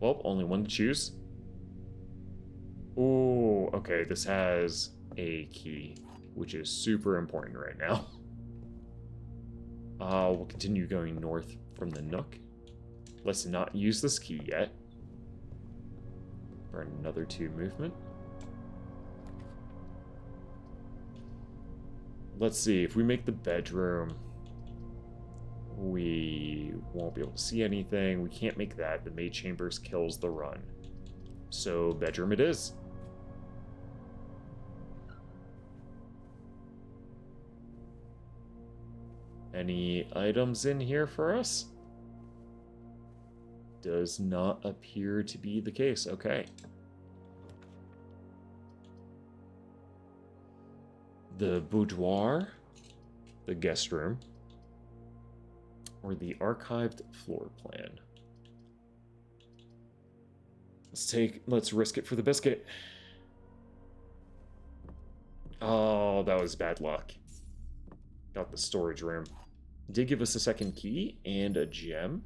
Well, only one to choose. Oh, okay, this has a key, which is super important right now. We'll continue going north from the Nook. Let's not use this key yet. For another 2 movement. Let's see, if we make the bedroom, we won't be able to see anything. We can't make that. The maid chambers kills the run. So bedroom it is. Any items in here for us? Does not appear to be the case. Okay. The boudoir, the guest room, or the archived floor plan. Let's risk it for the biscuit. Oh, that was bad luck. Got the storage room. Did give us a second key and a gem.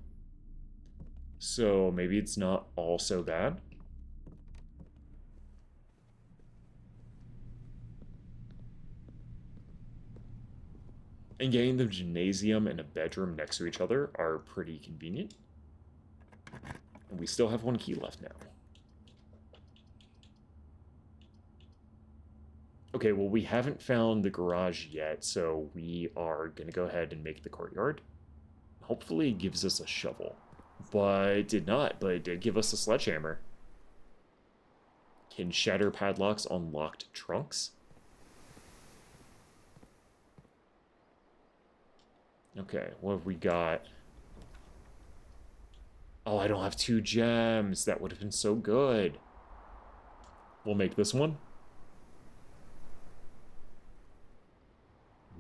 So maybe it's not all so bad. And getting the gymnasium and a bedroom next to each other are pretty convenient. And we still have 1 key left now. Okay, well, we haven't found the garage yet, so we are going to go ahead and make the courtyard. Hopefully it gives us a shovel. But it did not, but it did give us a sledgehammer. Can shatter padlocks on locked trunks? Okay, what have we got? Oh, I don't have 2 gems. That would have been so good. We'll make this one.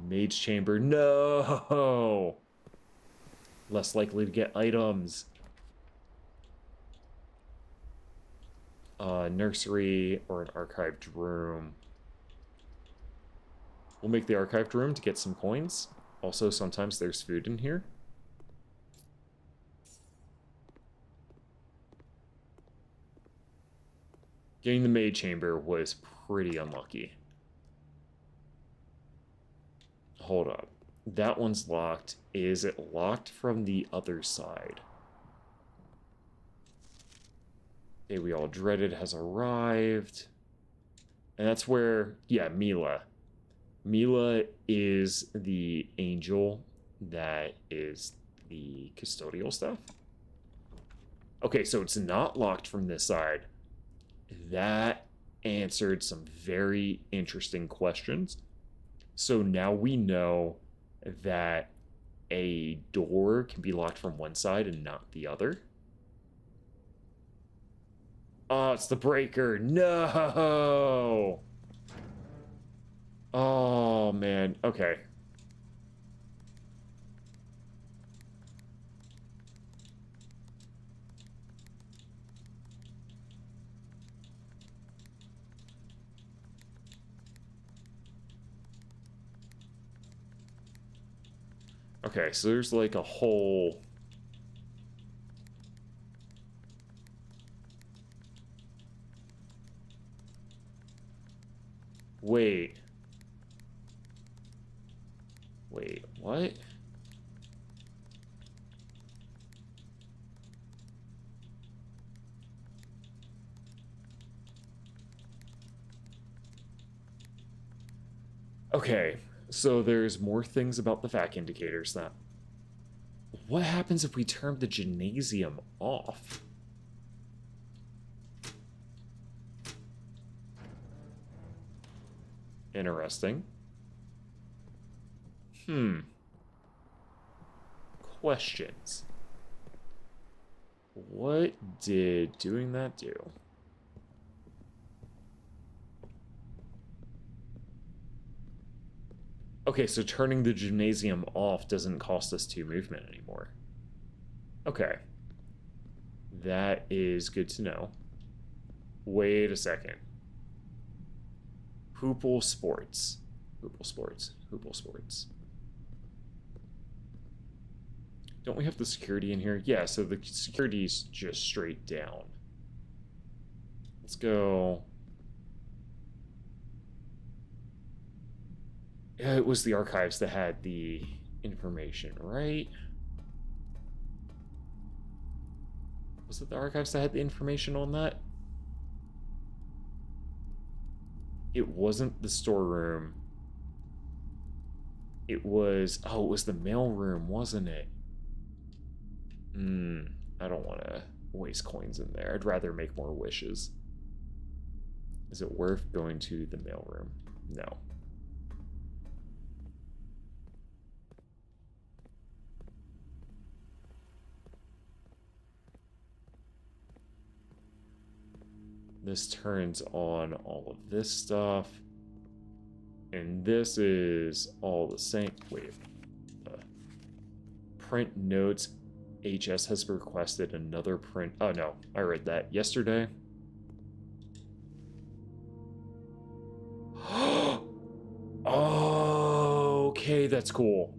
Mage chamber. No! Less likely to get items. Nursery or an archived room. We'll make the archived room to get some coins. Also, sometimes there's food in here. Getting the maid chamber was pretty unlucky. Hold up. That one's locked. Is it locked from the other side? Okay, we all dreaded has arrived. And that's where, yeah, Mila. Mila is the angel that is the custodial stuff. Okay, so it's not locked from this side. That answered some very interesting questions. So now we know that a door can be locked from one side and not the other. Oh, it's the breaker. No! Oh, man. Okay. Okay, so there's like a whole... Wait. Wait, what? Okay, so there's more things about the vac indicators now. What happens if we turn the gymnasium off? Interesting. Questions. What did doing that do? Okay, so turning the gymnasium off doesn't cost us 2 movement anymore. Okay. That is good to know. Wait a second. Hoople Sports. Hoople Sports. Hoople Sports. Don't we have the security in here? Yeah, so the security's just straight down. Let's go. Yeah, it was the archives that had the information, right? Was it the archives that had the information on that? It wasn't the storeroom. It was... Oh, it was the mailroom, wasn't it? I don't want to waste coins in there. I'd rather make more wishes. Is it worth going to the mailroom? No. This turns on all of this stuff. And this is all the same. Wait. Print notes. HS has requested another print. Oh, no. I read that yesterday. Oh, okay, that's cool.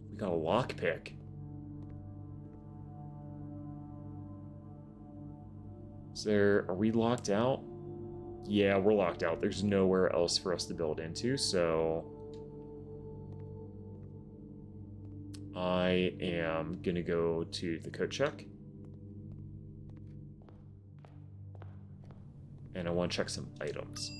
We got a lockpick. Are we locked out? Yeah, we're locked out. There's nowhere else for us to build into, so I am gonna go to the code check. And I want to check some items.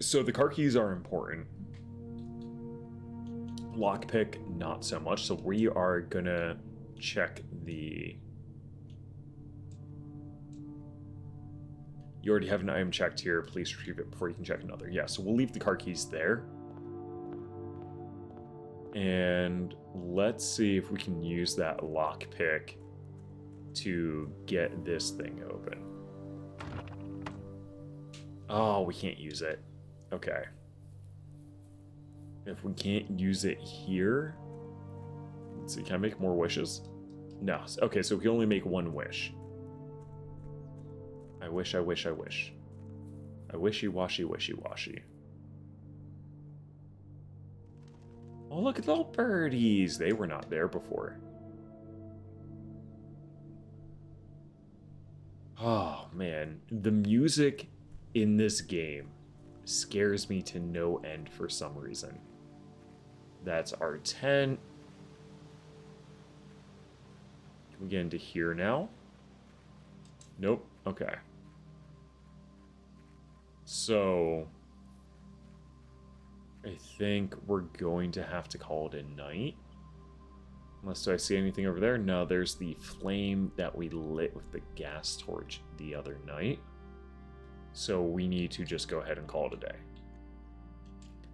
So the car keys are important. Lockpick, not so much. So we are gonna check the... You already have an item checked here. Please retrieve it before you can check another. Yeah, so we'll leave the car keys there. And let's see if we can use that lockpick to get this thing open. Oh, we can't use it. Okay. If we can't use it here... Let's see, can I make more wishes? No. Okay, so we can only make one wish. I wish, I wish, I wish. I wishy-washy, wishy-washy. Oh, look at the little birdies. They were not there before. Oh, man. The music in this game scares me to no end for some reason. That's our tent. Can we get into here now? Nope. Okay. So, I think we're going to have to call it a night. Unless, do I see anything over there? No, there's the flame that we lit with the gas torch the other night. So we need to just go ahead and call it a day.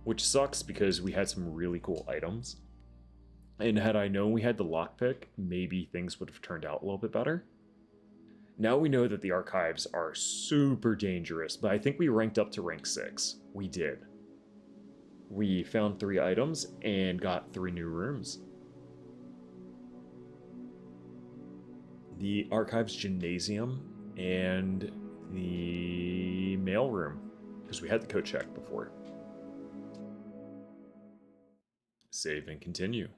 Which sucks because we had some really cool items. And had I known we had the lockpick, maybe things would have turned out a little bit better. Now we know that the archives are super dangerous, but I think we ranked up to rank 6. We did. We found 3 items and got 3 new rooms. The archives gymnasium and the mail room, because we had the code check before. Save and continue.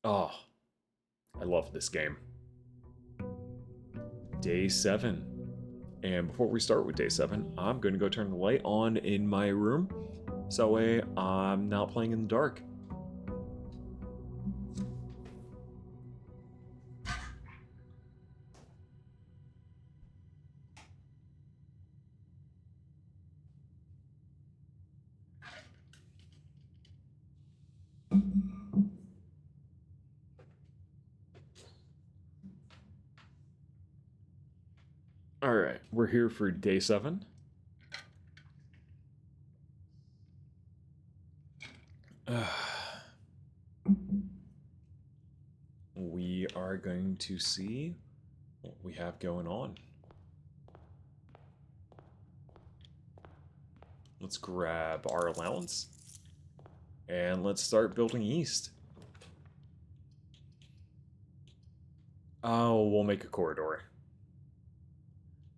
Oh, I love this game. Day 7. And before we start with day 7, I'm going to go turn the light on in my room. So that way I'm not playing in the dark. Alright, we're here for day 7. We are going to see what we have going on. Let's grab our allowance. And let's start building east. Oh, we'll make a corridor.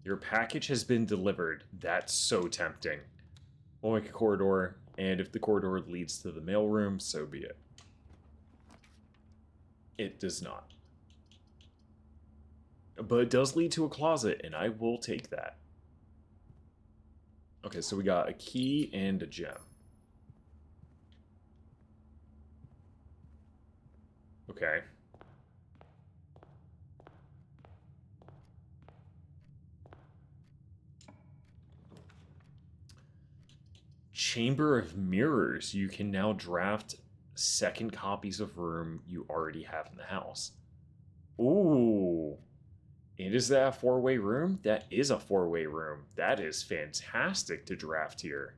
Your package has been delivered. That's so tempting. We'll make a corridor, and if the corridor leads to the mailroom, so be it. It does not. But it does lead to a closet, and I will take that. Okay, so we got a key and a gem. Okay. Chamber of Mirrors. You can now draft second copies of room you already have in the house. Ooh. And is that a four-way room? That is a four-way room. That is fantastic to draft here.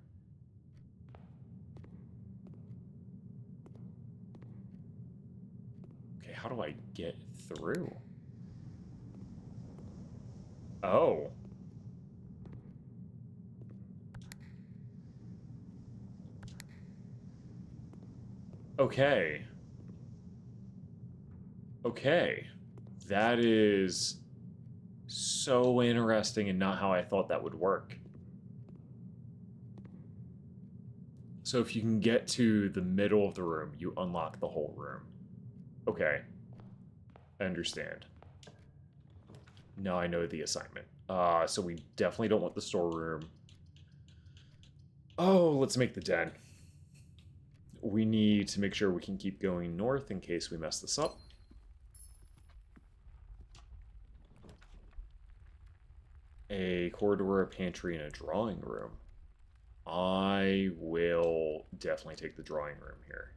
Okay, how do I get through? Oh. Okay. Okay. That is so interesting and not how I thought that would work. So if you can get to the middle of the room, you unlock the whole room. Okay. I understand. Now I know the assignment. So we definitely don't want the storeroom. Oh, let's make the den. We need to make sure we can keep going north in case we mess this up. A corridor, a pantry, and a drawing room. I will definitely take the drawing room here.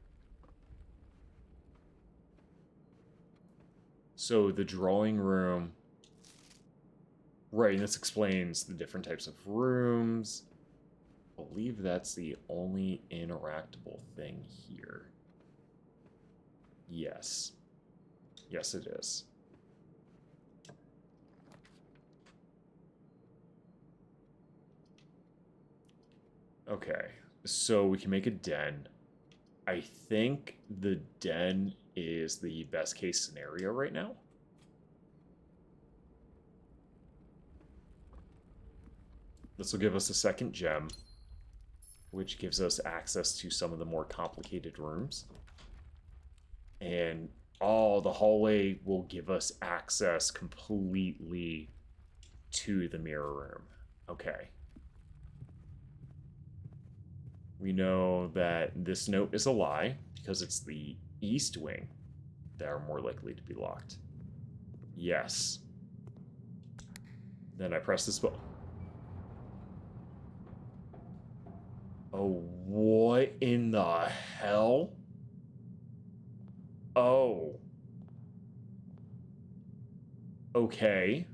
So the drawing room... Right, and this explains the different types of rooms. I believe that's the only interactable thing here. Yes. Yes, it is. Okay, so we can make a den. I think the den is the best case scenario right now. This will give us a second gem, which gives us access to some of the more complicated rooms. And the hallway will give us access completely to the mirror room. Okay. We know that this note is a lie because it's the east wing that are more likely to be locked. Yes. Then I press this button. Oh, what in the hell? Oh. Okay.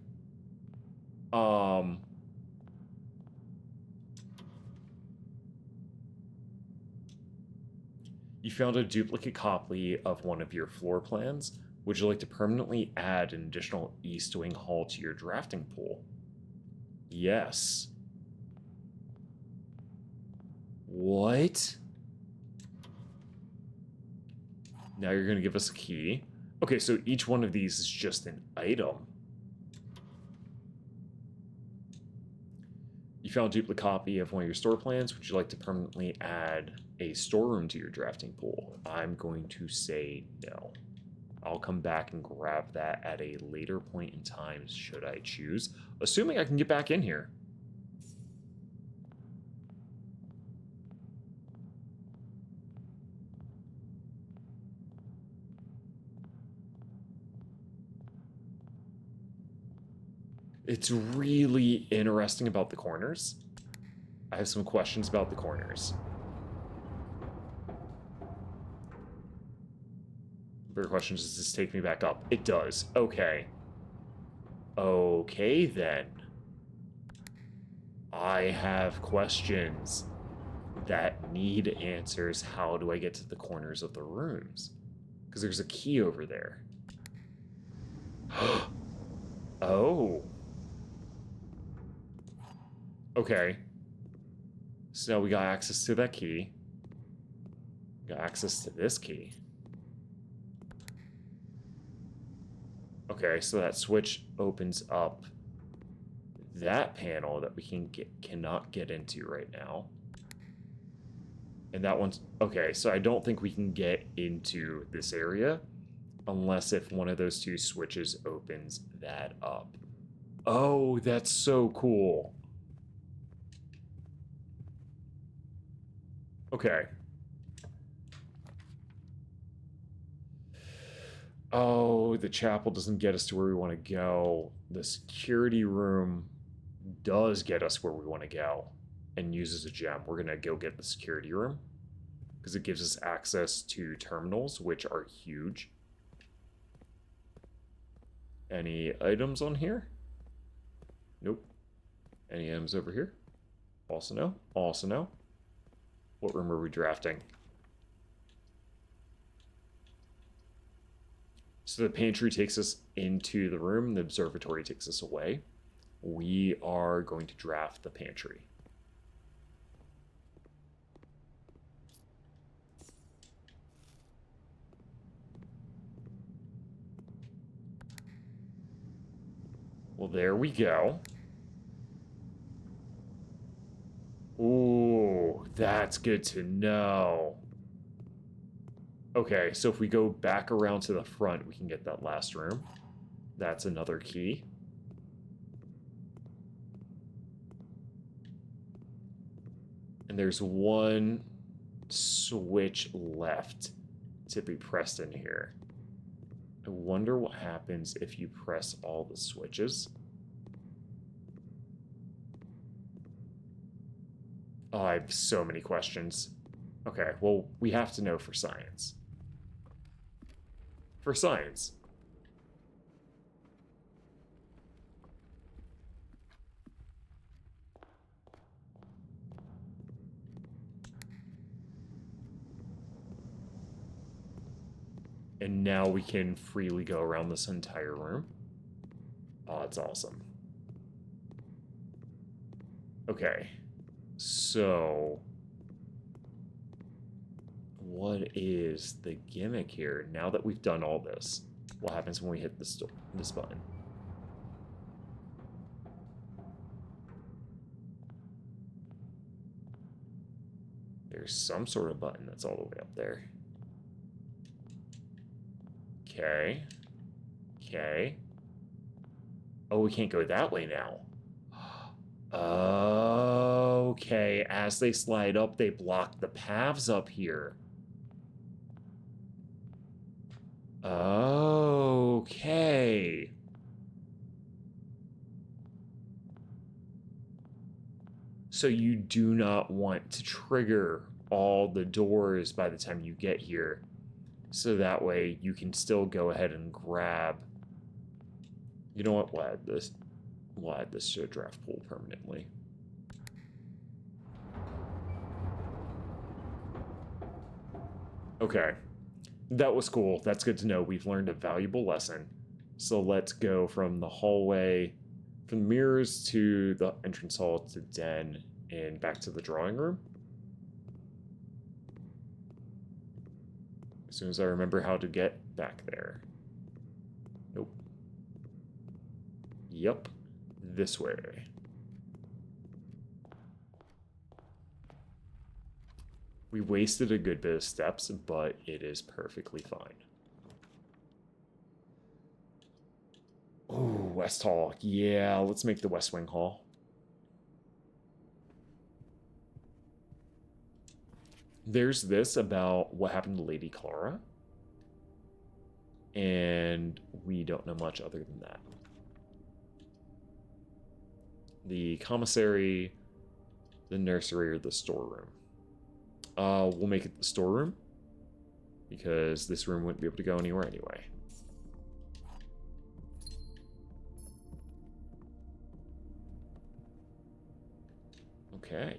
You found a duplicate copy of one of your floor plans. Would you like to permanently add an additional east wing hall to your drafting pool? Yes. What? Now you're going to give us a key. Okay, so each one of these is just an item. You found a duplicate copy of one of your store plans. Would you like to permanently add a storeroom to your drafting pool? I'm going to say no. I'll come back and grab that at a later point in time, should I choose, assuming I can get back in here. It's really interesting about the corners. I have some questions about the corners. Bigger questions, does this take me back up? It does. Okay. Okay, then. I have questions that need answers. How do I get to the corners of the rooms? Because there's a key over there. Oh. Okay. So now we got access to that key. We got access to this key. Okay, so that switch opens up that panel that we cannot get into right now. And that one's... Okay, so I don't think we can get into this area unless if one of those two switches opens that up. Oh, that's so cool. Okay. Oh, the chapel doesn't get us to where we want to go. The security room does get us where we want to go and uses a gem. We're going to go get the security room because it gives us access to terminals, which are huge. Any items on here? Nope. Any items over here? Also no. Also no. What room are we drafting? So the pantry takes us into the room, the observatory takes us away. We are going to draft the pantry. Well, there we go. Ooh, that's good to know. Okay, so if we go back around to the front, we can get that last room. That's another key. And there's one switch left to be pressed in here. I wonder what happens if you press all the switches. Oh, I have so many questions. Okay, well, we have to know for science. For science. And now we can freely go around this entire room. Oh, that's awesome. Okay. So... what is the gimmick here? Now that we've done all this, what happens when we hit this button? There's some sort of button that's all the way up there. Okay. Okay. Oh, we can't go that way now. Okay, as they slide up, they block the paths up here. Okay. So you do not want to trigger all the doors by the time you get here. So that way you can still go ahead and grab... You know what? We'll add this. We'll add this to a draft pool permanently. Okay. That was cool. That's good to know. We've learned a valuable lesson. So let's go from the hallway, from the mirrors to the entrance hall to den, and back to the drawing room. As soon as I remember how to get back there. Nope. Yep. This way. We wasted a good bit of steps, but it is perfectly fine. Oh, West Hall. Yeah, let's make the West Wing Hall. There's this about what happened to Lady Clara. And we don't know much other than that. The commissary, the nursery, or the storeroom. We'll make it the storeroom, because this room wouldn't be able to go anywhere anyway. Okay.